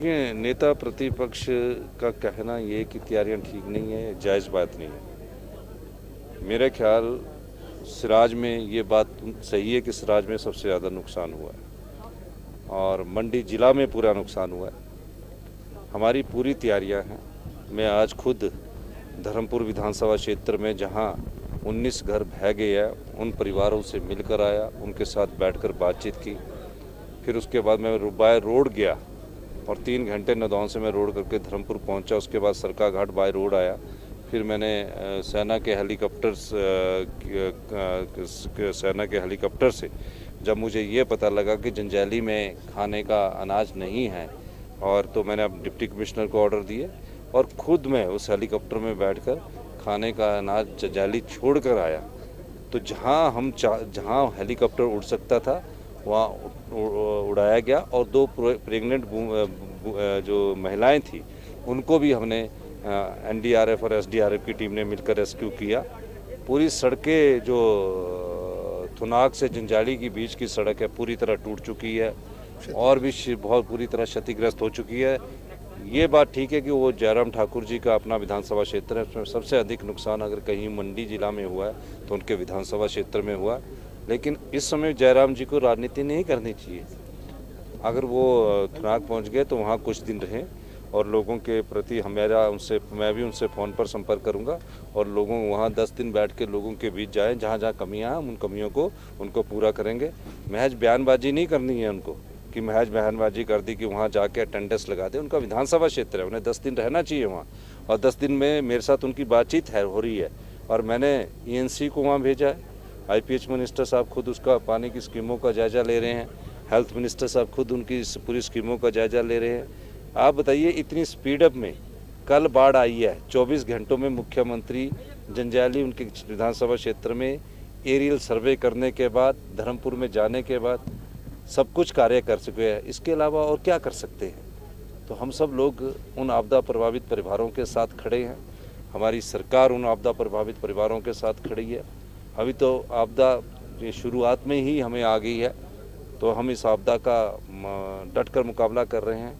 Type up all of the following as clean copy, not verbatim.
ये नेता प्रतिपक्ष का कहना ये कि तैयारियां ठीक नहीं है, जायज़ बात नहीं है। मेरा ख्याल सिराज में ये बात सही है कि सिराज में सबसे ज़्यादा नुकसान हुआ है और मंडी ज़िला में पूरा नुकसान हुआ है। हमारी पूरी तैयारियां हैं। मैं आज खुद धर्मपुर विधानसभा क्षेत्र में जहां 19 घर बह गए हैं, उन परिवारों से मिलकर आया, उनके साथ बैठकर बातचीत की। फिर उसके बाद मैं बाय रोड गया और 3 घंटे नदौन से मैं रोड करके धर्मपुर पहुंचा। उसके बाद सरका घाट बाय रोड आया। फिर मैंने सेना के हेलीकॉप्टर से जब मुझे ये पता लगा कि जंजैली में खाने का अनाज नहीं है, और तो मैंने अब डिप्टी कमिश्नर को ऑर्डर दिए और ख़ुद मैं उस हेलीकॉप्टर में बैठकर खाने का अनाज जंजैली छोड़ कर आया। तो जहाँ हेलीकॉप्टर उड़ सकता था वहाँ उड़ाया गया और 2 प्रेग्नेंट जो महिलाएं थी उनको भी हमने एनडीआरएफ और एसडीआरएफ की टीम ने मिलकर रेस्क्यू किया। पूरी सड़कें जो थुनाग से जंजाली के बीच की सड़क है पूरी तरह टूट चुकी है और भी बहुत पूरी तरह क्षतिग्रस्त हो चुकी है। ये बात ठीक है कि वो जयराम ठाकुर जी का अपना विधानसभा क्षेत्र है, उसमें सबसे अधिक नुकसान अगर कहीं मंडी जिला में हुआ है तो उनके विधानसभा क्षेत्र में हुआ। लेकिन इस समय जयराम जी को राजनीति नहीं करनी चाहिए। अगर वो थुनाग पहुंच गए तो वहाँ कुछ दिन रहें और लोगों के प्रति मैं भी उनसे फ़ोन पर संपर्क करूंगा और लोगों वहाँ 10 दिन बैठ के लोगों के बीच जाएं, जहाँ जहाँ कमियाँ हैं उन कमियों को उनको पूरा करेंगे। महज बयानबाजी नहीं करनी है उनको कि महज बयानबाजी कर दी कि वहाँ जाके अटेंडेंस लगा दे। उनका विधानसभा क्षेत्र है, उन्हें 10 दिन रहना चाहिए वहाँ, और 10 दिन में मेरे साथ उनकी बातचीत हो रही है और मैंने ईएनसी को वहाँ भेजा है। आईपीएच मिनिस्टर साहब खुद उसका पानी की स्कीमों का जायजा ले रहे हैं। हेल्थ मिनिस्टर साहब खुद उनकी पूरी स्कीमों का जायजा ले रहे हैं। आप बताइए, इतनी स्पीड अप में कल बाढ़ आई है, 24 घंटों में मुख्यमंत्री जंजैली उनके विधानसभा क्षेत्र में एरियल सर्वे करने के बाद, धर्मपुर में जाने के बाद सब कुछ कार्य कर चुके हैं। इसके अलावा और क्या कर सकते हैं? तो हम सब लोग उन आपदा प्रभावित परिवारों के साथ खड़े हैं। हमारी सरकार उन आपदा प्रभावित परिवारों के साथ खड़ी है। अभी तो आपदा की शुरुआत में ही हमें आ गई है, तो हम इस आपदा का डट कर मुकाबला कर रहे हैं।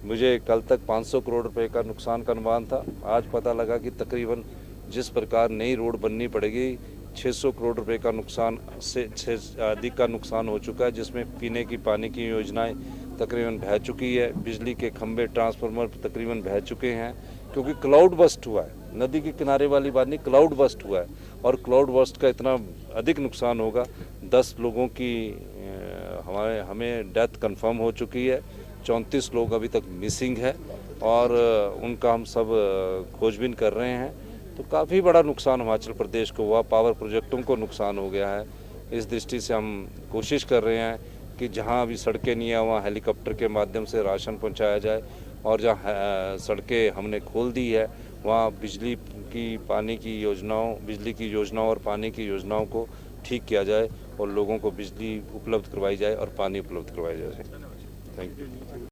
मुझे कल तक 500 करोड़ रुपए का नुकसान का अनुमान था। आज पता लगा कि तकरीबन जिस प्रकार नई रोड बननी पड़ेगी 600 करोड़ रुपए का नुकसान से अधिक का नुकसान हो चुका है, जिसमें पीने की पानी की योजनाएं तकरीबन बह चुकी है, बिजली के खंभे ट्रांसफार्मर तकरीबन बह चुके हैं, क्योंकि क्लाउड बस्ट हुआ है। नदी के किनारे वाली बात नहीं, क्लाउड बस्ट हुआ है और क्लाउड बस्ट का इतना अधिक नुकसान होगा। 10 लोगों की हमें डेथ कंफर्म हो चुकी है, 34 लोग अभी तक मिसिंग है और उनका हम सब खोजबीन कर रहे हैं। तो काफ़ी बड़ा नुकसान हिमाचल प्रदेश को हुआ, पावर प्रोजेक्टों को नुकसान हो गया है। इस दृष्टि से हम कोशिश कर रहे हैं कि जहां अभी सड़कें नहीं है वहाँ हेलीकॉप्टर के माध्यम से राशन पहुंचाया जाए, और जहां सड़कें हमने खोल दी है वहाँ बिजली की योजनाओं और पानी की योजनाओं को ठीक किया जाए और लोगों को बिजली उपलब्ध करवाई जाए और पानी उपलब्ध करवाया जाए। Thank you.